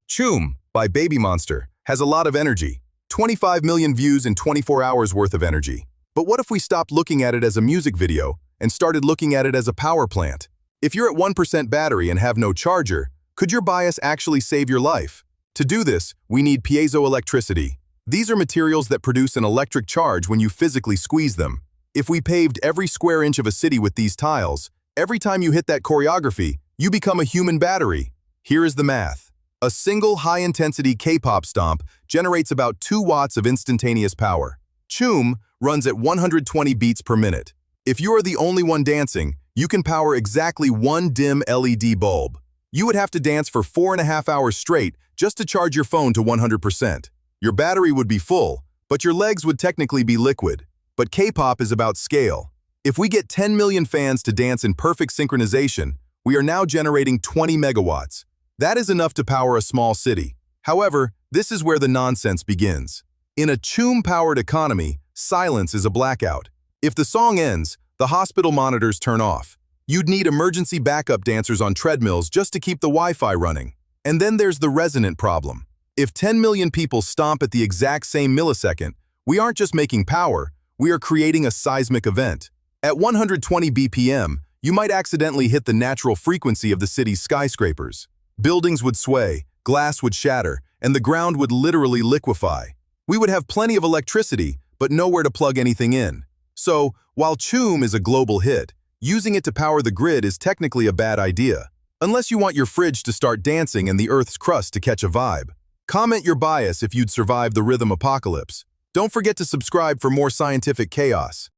CHOOM by BABYMONSTER has a lot of energy, 25 million views in 24 hours worth of energy. But what if we stopped looking at it as a music video and started looking at it as a power plant? If you're at 1% battery and have no charger, could your bias actually save your life? To do this, we need piezoelectricity. These are materials that produce an electric charge when you physically squeeze them. If we paved every square inch of a city with these tiles, every time you hit that choreography, you become a human battery. Here is the math. A single high-intensity K-pop stomp generates about 2 watts of instantaneous power. CHOOM runs at 120 beats per minute. If you are the only one dancing, you can power exactly 1 dim LED bulb. You would have to dance for 4.5 hours straight just to charge your phone to 100%. Your battery would be full, but your legs would technically be liquid. But K-pop is about scale. If we get 10 million fans to dance in perfect synchronization, we are now generating 20 megawatts. That is enough to power a small city. However, this is where the nonsense begins. In a CHOOM-powered economy, silence is a blackout. If the song ends, the hospital monitors turn off. You'd need emergency backup dancers on treadmills just to keep the Wi-Fi running. And then there's the resonant problem. If 10 million people stomp at the exact same millisecond, we aren't just making power, we are creating a seismic event. At 120 BPM, you might accidentally hit the natural frequency of the city's skyscrapers. Buildings would sway, glass would shatter, and the ground would literally liquefy. We would have plenty of electricity, but nowhere to plug anything in. So, while CHOOM is a global hit, using it to power the grid is technically a bad idea. Unless you want your fridge to start dancing and the Earth's crust to catch a vibe. Comment your bias if you'd survive the rhythm apocalypse. Don't forget to subscribe for more scientific chaos.